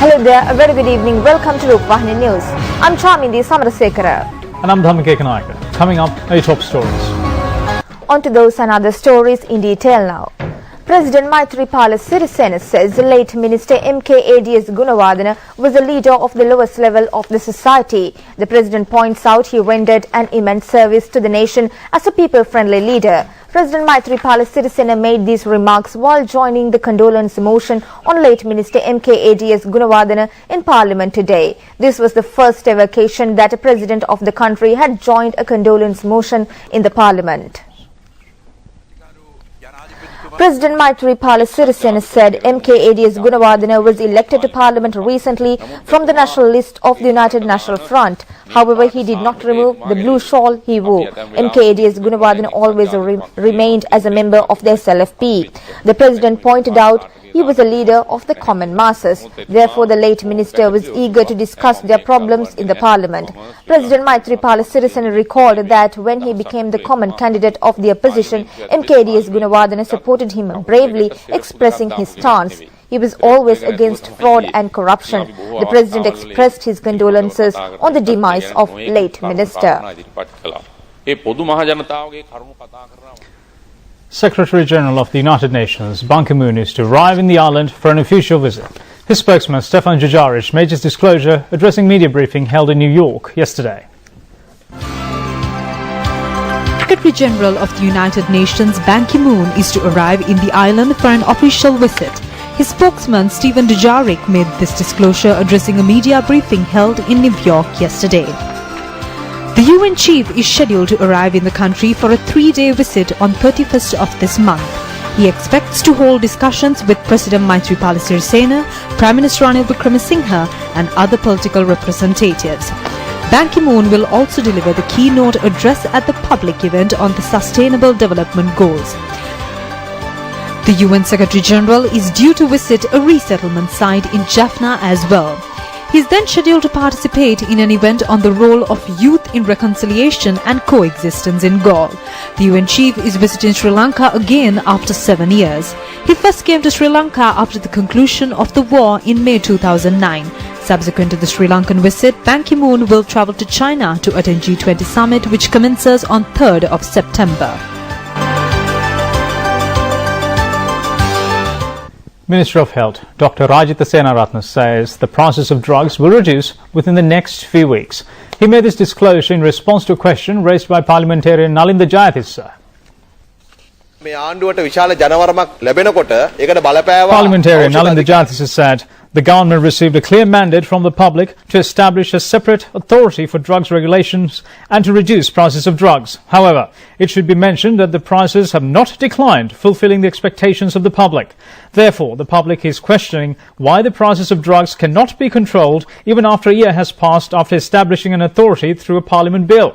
Hello there, a very good evening. Welcome to Rupavahini News. I'm Chamindi Samarasekara. And I'm Dhammika Kanayaka. Coming up, our top stories. On to those and other stories in detail now. President Maithripala Sirisena says the late Minister MKADS Gunawardena was a leader of the lowest level of the society. The President points out he rendered an immense service to the nation as a people-friendly leader. President Maithripala Sirisena made these remarks while joining the condolence motion on late Minister MKADS Gunawardena in Parliament today. This was the first ever occasion that a President of the country had joined a condolence motion in the Parliament. President Maithripala Sirisena said MKADS Gunawardena was elected to Parliament recently from the national list of the United National Front. However, he did not remove the blue shawl he wore. MKADS Gunawardena always remained as a member of the SLFP. The President pointed out he was a leader of the common masses. Therefore, the late minister was eager to discuss their problems in the Parliament. President Maithripala Sirisena recalled that when he became the common candidate of the opposition, MKADS Gunawardena supported him bravely, expressing his stance. He was always against fraud and corruption. The President expressed his condolences on the demise of late minister. Secretary-General of the United Nations, Ban Ki-moon, is to arrive in the island for an official visit. His spokesman, Stefan Dujarric, made his disclosure addressing media briefing held in New York yesterday. Secretary-General of the United Nations, Ban Ki-moon, is to arrive in the island for an official visit. His spokesman, Stefan Dujarric, made this disclosure addressing a media briefing held in New York yesterday. The UN chief is scheduled to arrive in the country for a 3-day visit on 31st of this month. He expects to hold discussions with President Maithripala Sirisena, Prime Minister Ranil Wickremesinghe and other political representatives. Ban Ki-moon will also deliver the keynote address at the public event on the Sustainable Development Goals. The UN Secretary-General is due to visit a resettlement site in Jaffna as well. He is then scheduled to participate in an event on the role of youth in reconciliation and coexistence in Galle. The UN chief is visiting Sri Lanka again after 7 years. He first came to Sri Lanka after the conclusion of the war in May 2009. Subsequent to the Sri Lankan visit, Ban Ki-moon will travel to China to attend G20 summit, which commences on 3rd of September. Minister of Health, Dr. Rajitha Senaratne, says the prices of drugs will reduce within the next few weeks. He made this disclosure in response to a question raised by parliamentarian Nalinda Jayatissa. Parliamentarian Nalinda Jayatissa said the government received a clear mandate from the public to establish a separate authority for drugs regulations and to reduce prices of drugs. However, it should be mentioned that the prices have not declined, fulfilling the expectations of the public. Therefore, the public is questioning why the prices of drugs cannot be controlled even after a year has passed after establishing an authority through a parliament bill.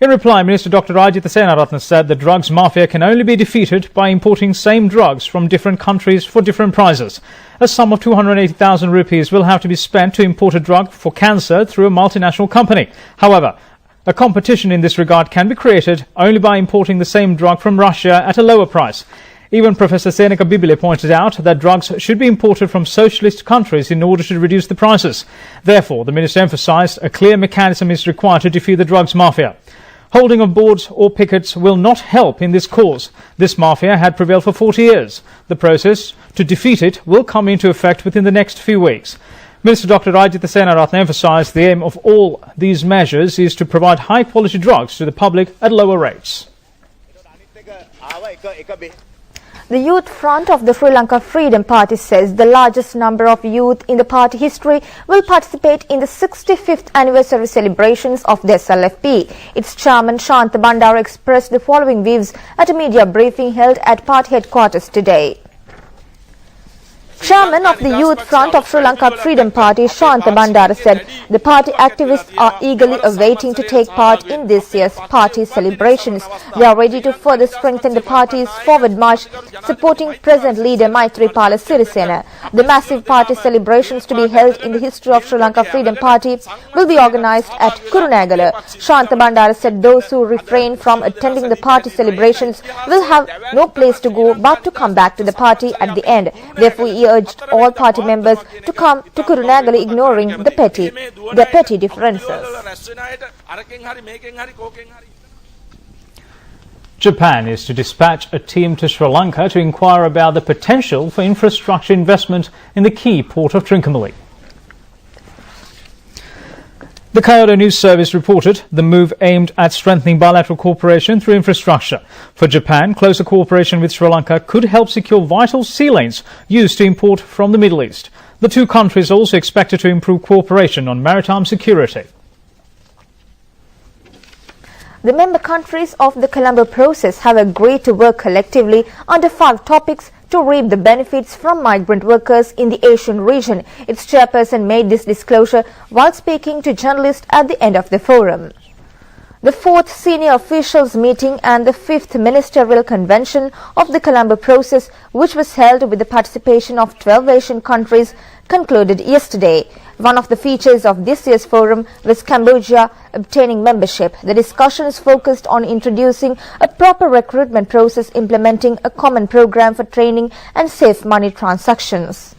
In reply, Minister Dr. Rajitha Senaratne said the drugs mafia can only be defeated by importing same drugs from different countries for different prices. A sum of 280,000 rupees will have to be spent to import a drug for cancer through a multinational company. However, a competition in this regard can be created only by importing the same drug from Russia at a lower price. Even Professor Seneka Bibile pointed out that drugs should be imported from socialist countries in order to reduce the prices. Therefore, the minister emphasized a clear mechanism is required to defeat the drugs mafia. Holding of boards or pickets will not help in this cause. This mafia had prevailed for 40 years. The process to defeat it will come into effect within the next few weeks. Minister Dr. Rajitha Senaratne emphasized the aim of all these measures is to provide high-quality drugs to the public at lower rates. The Youth Front of the Sri Lanka Freedom Party says the largest number of youth in the party history will participate in the 65th anniversary celebrations of the SLFP. Its chairman Shantha Bandara expressed the following views at a media briefing held at party headquarters today. Chairman of the Youth Front of Sri Lanka Freedom Party, Shantha Bandara, said the party activists are eagerly awaiting to take part in this year's party celebrations. They are ready to further strengthen the party's forward march, supporting present leader Maithripala Sirisena. The massive party celebrations to be held in the history of Sri Lanka Freedom Party will be organized at Kurunegala. Shantha Bandara said those who refrain from attending the party celebrations will have no place to go but to come back to the party at the end. Therefore, he He urged all party members to come to Kurunagal ignoring their petty differences. Japan is to dispatch a team to Sri Lanka to inquire about the potential for infrastructure investment in the key port of Trincomalee. The Kyoto News Service reported the move aimed at strengthening bilateral cooperation through infrastructure. For Japan, closer cooperation with Sri Lanka could help secure vital sea lanes used to import from the Middle East. The two countries are also expected to improve cooperation on maritime security. The member countries of the Colombo process have agreed to work collectively under 5 topics to reap the benefits from migrant workers in the Asian region. Its chairperson made this disclosure while speaking to journalists at the end of the forum. The 4th senior officials meeting and the 5th ministerial convention of the Colombo process, which was held with the participation of 12 Asian countries, concluded yesterday. One of the features of this year's forum was Cambodia obtaining membership. The discussions focused on introducing a proper recruitment process, implementing a common program for training and safe money transactions.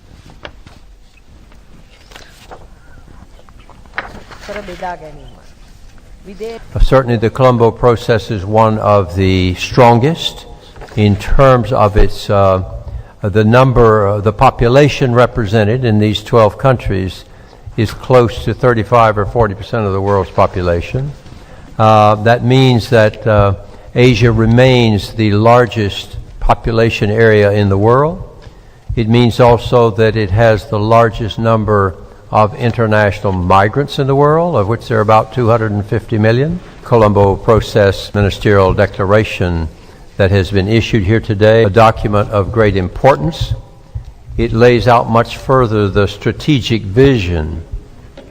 Certainly the Colombo process is one of the strongest in terms of its the population represented in these 12 countries is close to 35 or 40% of the world's population. That means that Asia remains the largest population area in the world. It means also that it has the largest number of international migrants in the world, of which there are about 250 million. Colombo Process Ministerial Declaration that has been issued here today, a document of great importance. It lays out much further the strategic vision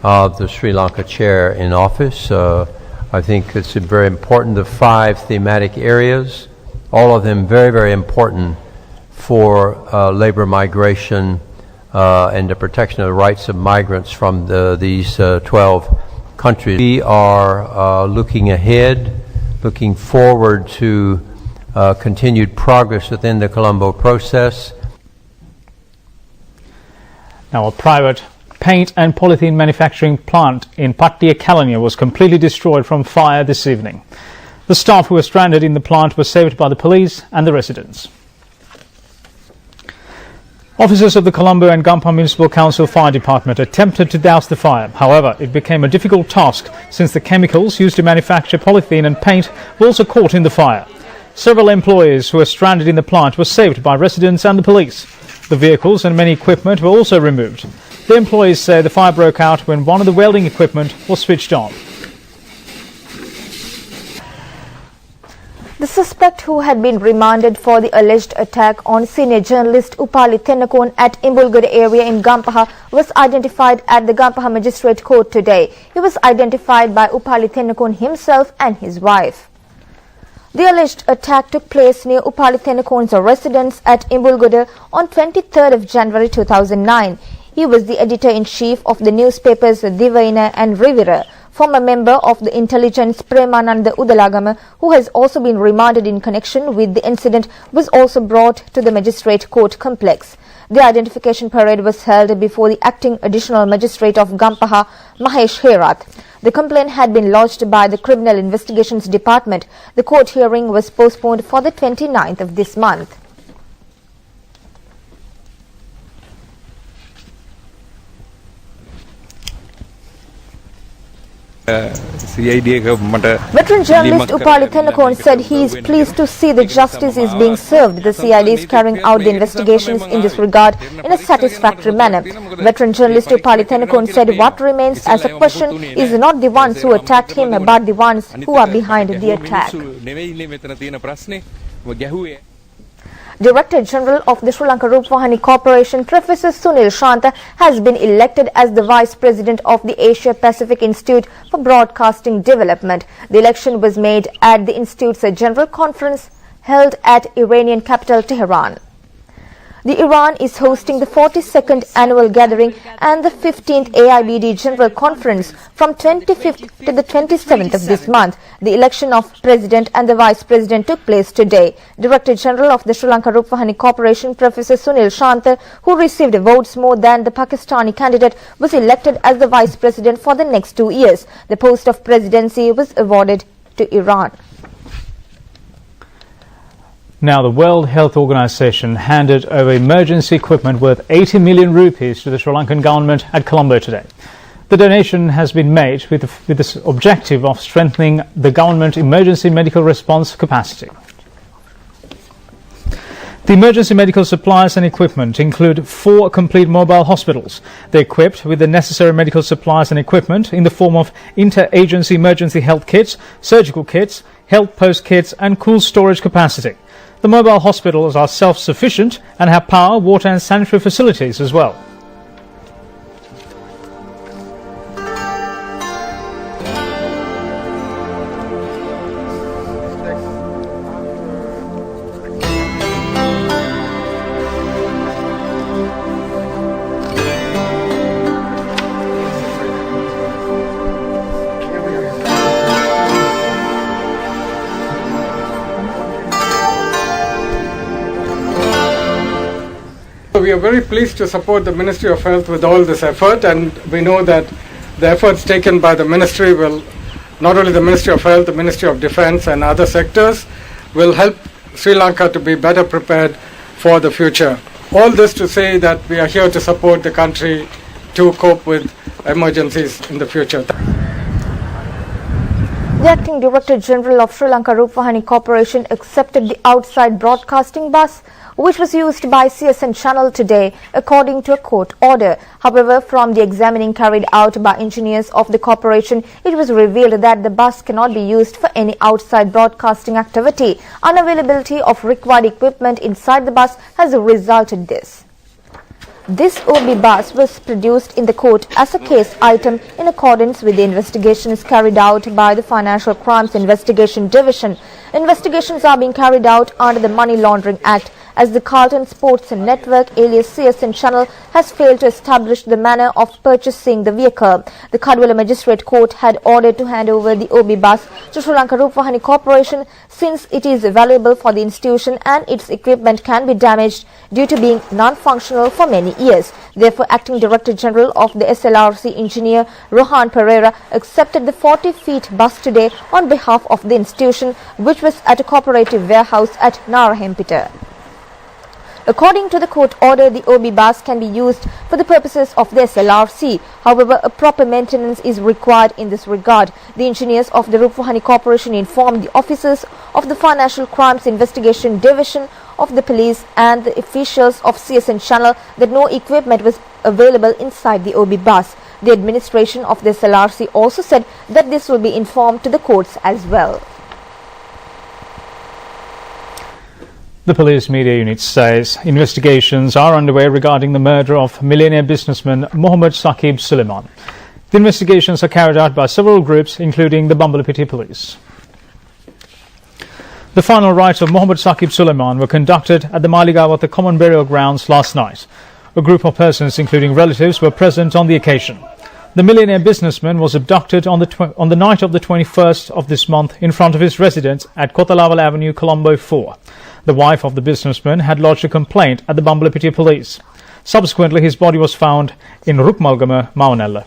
of the Sri Lanka chair in office. I think it's very important, the 5 thematic areas, all of them very, very important for labor migration and the protection of the rights of migrants from these 12 countries. We are looking ahead, looking forward to continued progress within the Colombo process. Now, a private paint and polythene manufacturing plant in Pattia, Kalania was completely destroyed from fire this evening. The staff who were stranded in the plant were saved by the police and the residents. Officers of the Colombo and Gampha Municipal Council Fire Department attempted to douse the fire. However, it became a difficult task since the chemicals used to manufacture polythene and paint were also caught in the fire. Several employees who were stranded in the plant were saved by residents and the police. The vehicles and many equipment were also removed. The employees say the fire broke out when one of the welding equipment was switched on. The suspect, who had been remanded for the alleged attack on senior journalist Upali Tennakon at Imbulgada area in Gampaha, was identified at the Gampaha Magistrate Court today. He was identified by Upali Tennakon himself and his wife. The alleged attack took place near Upali Tennakon's residence at Imbulgada on 23rd of January 2009. He was the editor-in-chief of the newspapers Divina and Rivera. Former member of the intelligence Premananda Udalagama, who has also been remanded in connection with the incident, was also brought to the magistrate court complex. The identification parade was held before the acting additional magistrate of Gampaha, Mahesh Herath. The complaint had been lodged by the Criminal Investigations Department. The court hearing was postponed for the 29th of this month. Veteran journalist Upali Tennakon said he is pleased to see the justice is being served. The CID is carrying out the investigations in this regard in a satisfactory manner. Veteran journalist Upali Tennakon said what remains as a question is not the ones who attacked him but the ones who are behind the attack. Director General of the Sri Lanka Rupavahini Corporation, Professor Sunil Shanta, has been elected as the Vice President of the Asia Pacific Institute for Broadcasting Development. The election was made at the Institute's General Conference held at Iranian capital Tehran. The Iran is hosting the 42nd annual gathering and the 15th AIBD General Conference from 25th to the 27th of this month. The election of President and the Vice President took place today. Director General of the Sri Lanka Rupavahini Corporation, Professor Sunil Shanta, who received votes more than the Pakistani candidate, was elected as the Vice President for the next 2 years. The post of presidency was awarded to Iran. Now, the World Health Organization handed over emergency equipment worth 80 million rupees to the Sri Lankan government at Colombo today. The donation has been made with the objective of strengthening the government emergency medical response capacity. The emergency medical supplies and equipment include 4 complete mobile hospitals. They're equipped with the necessary medical supplies and equipment in the form of inter-agency emergency health kits, surgical kits, health post kits and cool storage capacity. The mobile hospitals are self-sufficient and have power, water and sanitary facilities as well. We are very pleased to support the Ministry of Health with all this effort, and we know that the efforts taken by the Ministry will, not only the Ministry of Health, the Ministry of Defence and other sectors, will help Sri Lanka to be better prepared for the future. All this to say that we are here to support the country to cope with emergencies in the future. The Acting Director General of Sri Lanka Rupavahini Corporation accepted the outside broadcasting bus which was used by CSN channel today according to a court order. However, from the examining carried out by engineers of the corporation, it was revealed that the bus cannot be used for any outside broadcasting activity. Unavailability of required equipment inside the bus has resulted this. This OB bus was produced in the court as a case item in accordance with the investigations carried out by the Financial Crimes Investigation Division. Investigations are being carried out under the Money Laundering Act, as the Carlton Sports Network alias CSN channel has failed to establish the manner of purchasing the vehicle. The Kadwala Magistrate Court had ordered to hand over the OB bus to Sri Lanka Rupavahini Corporation since it is valuable for the institution and its equipment can be damaged due to being non-functional for many years. Therefore, Acting Director General of the SLRC Engineer Rohan Pereira accepted the 40-feet bus today on behalf of the institution, which was at a cooperative warehouse at Narahempita. According to the court order, the OB bus can be used for the purposes of the SLRC. However, a proper maintenance is required in this regard. The engineers of the Rupavahini Corporation informed the officers of the Financial Crimes Investigation Division of the police and the officials of CSN channel that no equipment was available inside the OB bus. The administration of the SLRC also said that this will be informed to the courts as well. The police media unit says investigations are underway regarding the murder of millionaire businessman Mohammad Saqib Suleiman. The investigations are carried out by several groups, including the Bambalapitiya police. The final rites of Mohammad Saqib Suleiman were conducted at the Maligawatha Common Burial Grounds last night. A group of persons, including relatives, were present on the occasion. The millionaire businessman was abducted on the night of the 21st of this month in front of his residence at Kotalawala Avenue, Colombo 4. The wife of the businessman had lodged a complaint at the Bambalapitiya police. Subsequently, his body was found in Rukmalgama, Maunella.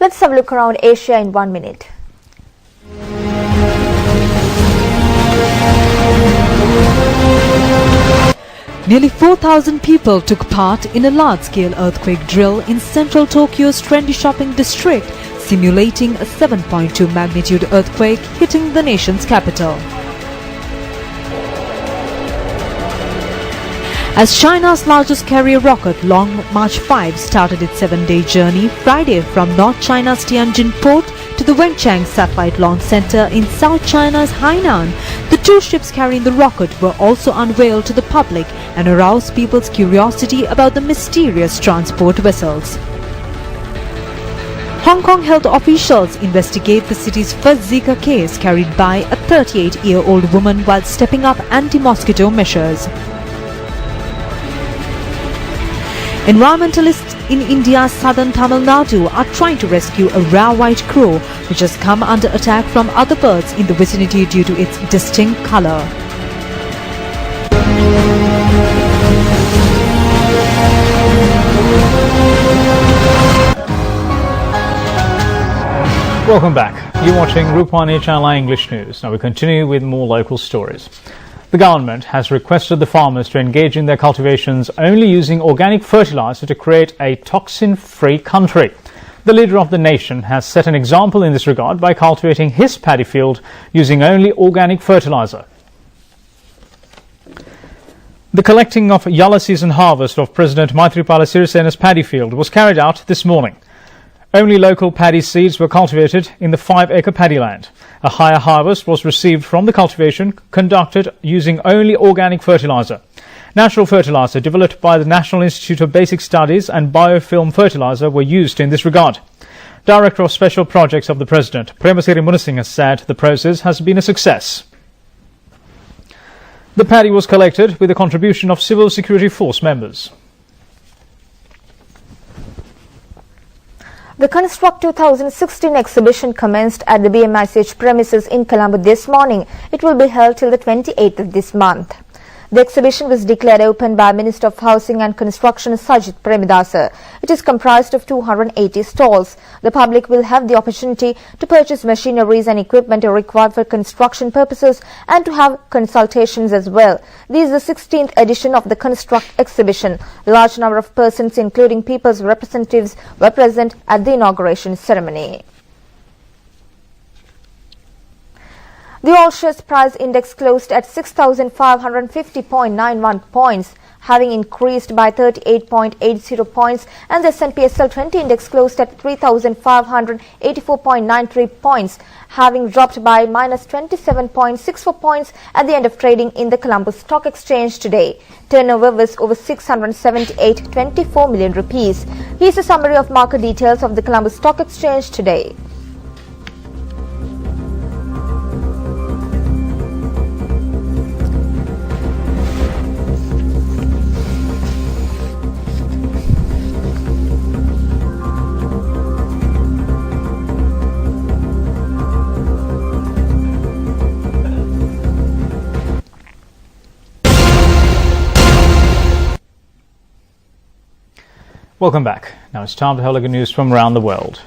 Let's have a look around Asia in 1 minute. Nearly 4,000 people took part in a large-scale earthquake drill in central Tokyo's trendy shopping district, simulating a 7.2 magnitude earthquake hitting the nation's capital. As China's largest carrier rocket, Long March 5, started its 7-day journey Friday from North China's Tianjin port to the Wenchang Satellite Launch Center in South China's Hainan, the 2 ships carrying the rocket were also unveiled to the public and aroused people's curiosity about the mysterious transport vessels. Hong Kong health officials investigate the city's first Zika case carried by a 38-year-old woman while stepping up anti-mosquito measures. Environmentalists in India's southern Tamil Nadu are trying to rescue a rare white crow which has come under attack from other birds in the vicinity due to its distinct color. Welcome back. You're watching Rupavahini Channel English News. Now we continue with more local stories. The government has requested the farmers to engage in their cultivations only using organic fertilizer to create a toxin-free country. The leader of the nation has set an example in this regard by cultivating his paddy field using only organic fertilizer. The collecting of Yalla season harvest of President Maithripala Sirisena's paddy field was carried out this morning. Only local paddy seeds were cultivated in the 5-acre paddy land. A higher harvest was received from the cultivation conducted using only organic fertilizer. Natural fertilizer developed by the National Institute of Basic Studies and biofilm fertilizer were used in this regard. Director of Special Projects of the President, Premasiri Munasinghe, said the process has been a success. The paddy was collected with the contribution of Civil Security Force members. The Construct 2016 exhibition commenced at the BMICH premises in Colombo this morning. It will be held till the 28th of this month. The exhibition was declared open by Minister of Housing and Construction Sajid Premedasa. It is comprised of 280 stalls. The public will have the opportunity to purchase machineries and equipment required for construction purposes and to have consultations as well. This is the 16th edition of the Construct exhibition. A large number of persons, including people's representatives, were present at the inauguration ceremony. The All-Shares Price Index closed at 6,550.91 points, having increased by 38.80 points, and the S&P SL 20 Index closed at 3,584.93 points, having dropped by minus 27.64 points at the end of trading in the Colombo Stock Exchange today. Turnover was over 678.24 million rupees. Here's a summary of market details of the Colombo Stock Exchange today. Welcome back. Now it's time to have a look at news from around the world.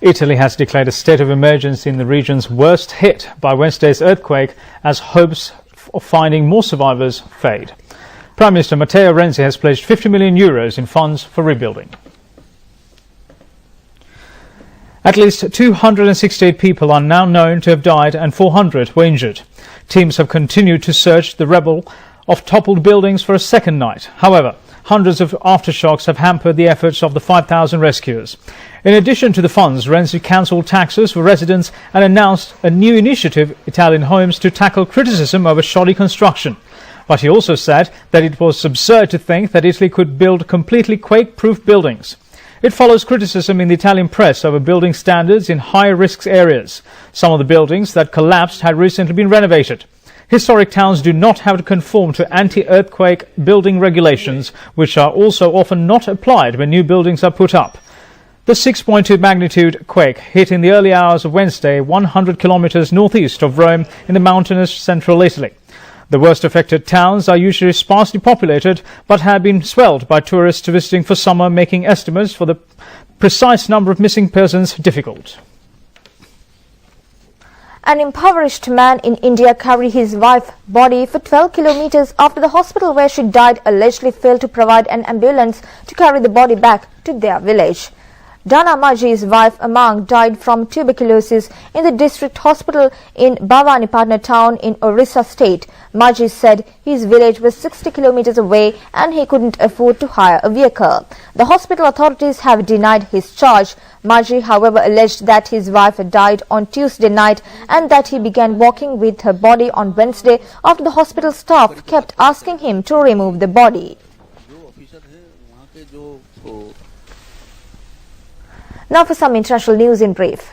Italy has declared a state of emergency in the regions worst hit by Wednesday's earthquake as hopes of finding more survivors fade. Prime Minister Matteo Renzi has pledged €50 million in funds for rebuilding. At least 268 people are now known to have died and 400 were injured. Teams have continued to search the rubble of toppled buildings for a second night. However, hundreds of aftershocks have hampered the efforts of the 5,000 rescuers. In addition to the funds, Renzi cancelled taxes for residents and announced a new initiative, Italian Homes, to tackle criticism over shoddy construction. But he also said that it was absurd to think that Italy could build completely quake-proof buildings. It follows criticism in the Italian press over building standards in high-risk areas. Some of the buildings that collapsed had recently been renovated. Historic towns do not have to conform to anti-earthquake building regulations, which are also often not applied when new buildings are put up. The 6.2 magnitude quake hit in the early hours of Wednesday, 100 kilometers northeast of Rome in the mountainous central Italy. The worst affected towns are usually sparsely populated, but have been swelled by tourists visiting for summer, making estimates for the precise number of missing persons difficult. An impoverished man in India carried his wife's body for 12 kilometers after the hospital where she died allegedly failed to provide an ambulance to carry the body back to their village. Dana Maji's wife Amang died from tuberculosis in the district hospital in Bhavanipatna town in Orissa state. Maji said his village was 60 kilometers away and he couldn't afford to hire a vehicle. The hospital authorities have denied his charge. Maji, however, alleged that his wife died on Tuesday night and that he began walking with her body on Wednesday after the hospital staff kept asking him to remove the body. Now for some international news in brief.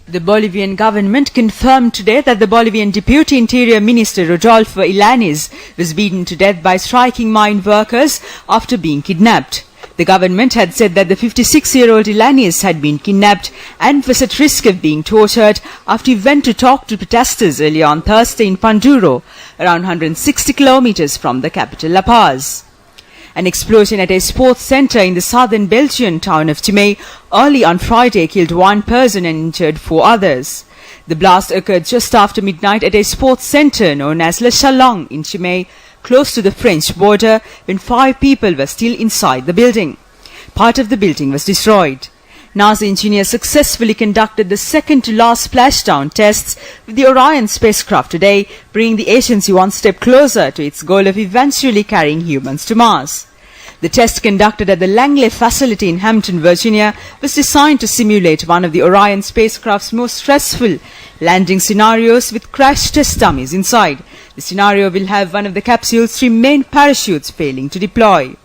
The Bolivian government confirmed today that the Bolivian Deputy Interior Minister Rodolfo Ilanes was beaten to death by striking mine workers after being kidnapped. The government had said that the 56-year-old Ilanes had been kidnapped and was at risk of being tortured after he went to talk to protesters early on Thursday in Panduro, around 160 kilometers from the capital La Paz. An explosion at a sports center in the southern Belgian town of Chimay early on Friday killed one person and injured 4 others. The blast occurred just after midnight at a sports center known as Le Chalon in Chimay, close to the French border, when 5 people were still inside the building. Part of the building was destroyed. NASA engineers successfully conducted the second-to-last splashdown tests with the Orion spacecraft today, bringing the agency one step closer to its goal of eventually carrying humans to Mars. The test conducted at the Langley facility in Hampton, Virginia, was designed to simulate one of the Orion spacecraft's most stressful landing scenarios with crash test dummies inside. The scenario will have one of the capsule's 3 main parachutes failing to deploy.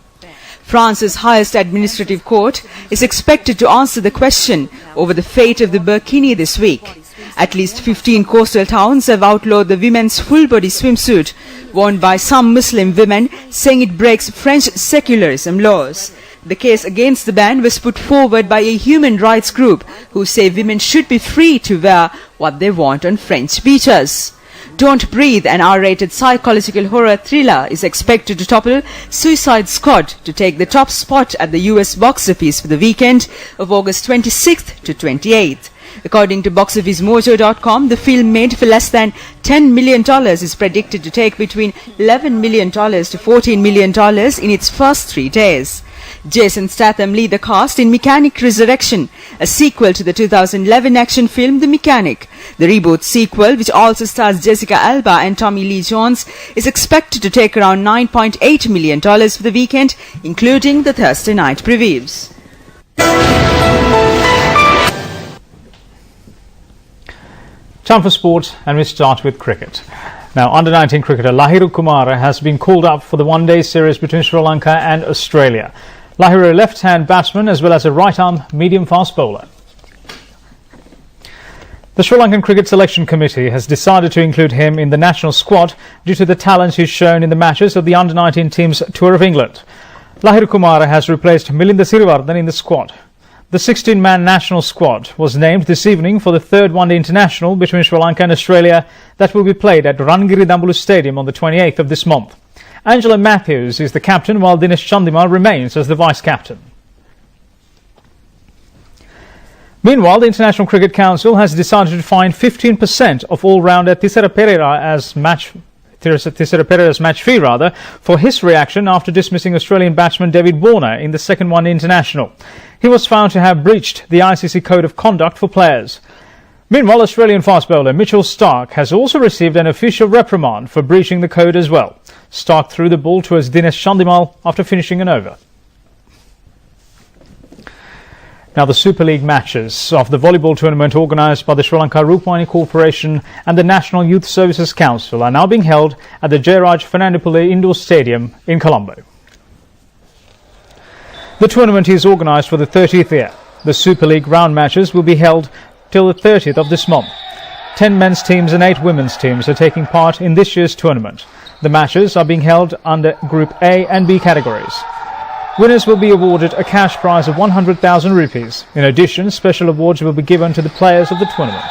France's highest administrative court is expected to answer the question over the fate of the burkini this week. At least 15 coastal towns have outlawed the women's full-body swimsuit worn by some Muslim women, saying it breaks French secularism laws. The case against the ban was put forward by a human rights group who say women should be free to wear what they want on French beaches. Don't Breathe, an R-rated psychological horror thriller, is expected to topple Suicide Squad to take the top spot at the US box office for the weekend of August 26th to 28th. According to boxofficemojo.com, the film, made for less than $10 million, is predicted to take between $11 million to $14 million in its first 3 days. Jason Statham lead the cast in Mechanic Resurrection, a sequel to the 2011 action film The Mechanic. The reboot sequel, which also stars Jessica Alba and Tommy Lee Jones, is expected to take around $9.8 million for the weekend, including the Thursday night previews. Time for sport, and we start with cricket. Now, under-19 cricketer Lahiru Kumara has been called up for the one-day series between Sri Lanka and Australia. Lahiru, a left-hand batsman as well as a right-arm medium-fast bowler. The Sri Lankan Cricket Selection Committee has decided to include him in the national squad due to the talent he's shown in the matches of the under-19 team's Tour of England. Lahiru Kumara has replaced Milinda Sirivardhan in the squad. The 16-man national squad was named this evening for the 3rd one-day international between Sri Lanka and Australia that will be played at Rangiri Dambulu Stadium on the 28th of this month. Angela Matthews is the captain, while Dinesh Chandimal remains as the vice-captain. Meanwhile, the International Cricket Council has decided to fine 15% of all-rounder Thisara Pereira's match fee for his reaction after dismissing Australian batsman David Warner in the second one international. He was found to have breached the ICC Code of Conduct for players. Meanwhile, Australian fast bowler Mitchell Starc has also received an official reprimand for breaching the code as well. Starc threw the ball towards Dinesh Chandimal after finishing an over. Now, the Super League matches of the volleyball tournament organised by the Sri Lanka Rupavahini Corporation and the National Youth Services Council are now being held at the Jayaraj Fernandopoulos Indoor Stadium in Colombo. The tournament is organised for the 30th year. The Super League round matches will be held till the 30th of this month. 10 men's teams and 8 women's teams are taking part in this year's tournament. The matches are being held under Group A and B categories. Winners will be awarded a cash prize of 100,000 rupees. In addition, special awards will be given to the players of the tournament.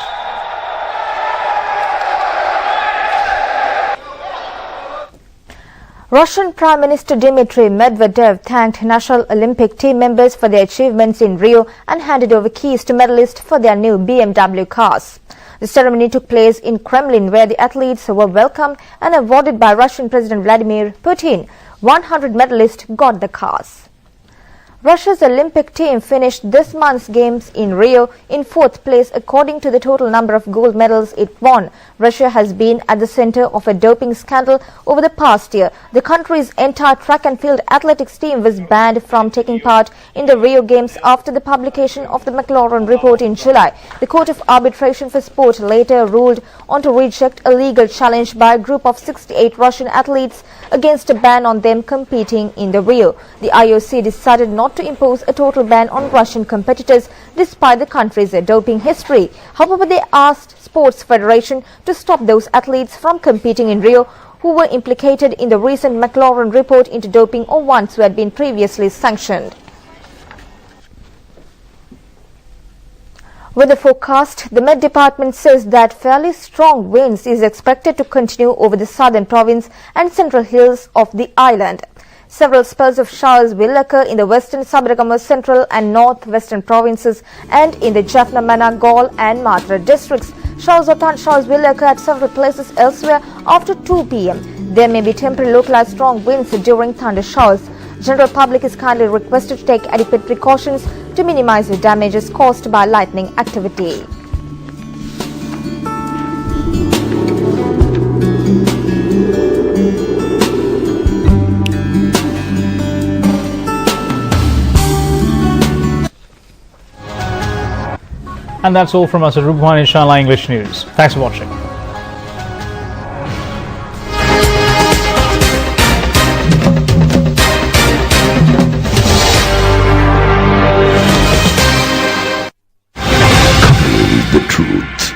Russian Prime Minister Dmitry Medvedev thanked National Olympic team members for their achievements in Rio and handed over keys to medalists for their new BMW cars. The ceremony took place in Kremlin, where the athletes were welcomed and awarded by Russian President Vladimir Putin. 100 medalists got the cars. Russia's Olympic team finished this month's games in Rio in 4th place according to the total number of gold medals it won. Russia has been at the center of a doping scandal over the past year. The country's entire track and field athletics team was banned from taking part in the Rio Games after the publication of the McLaurin report in July. The Court of Arbitration for Sport later ruled on to reject a legal challenge by a group of 68 Russian athletes against a ban on them competing in the Rio. The IOC decided not to impose a total ban on Russian competitors despite the country's doping history. However, they asked Sports Federation to stop those athletes from competing in Rio who were implicated in the recent McLaurin report into doping or ones who had been previously sanctioned. With the forecast, the Met Department says that fairly strong winds is expected to continue over the southern province and central hills of the island. Several spells of showers will occur in the western Sabaragamuwa central and northwestern provinces and in the Jaffna, Mannar, Galle and Matra districts. Showers or thundershowers will occur at several places elsewhere after 2 p.m. There may be temporary localized strong winds during thunder showers. General public is kindly requested to take adequate precautions to minimize the damages caused by lightning activity. And that's all from us at Rupavahini Inshallah English News. Thanks for watching. The truth.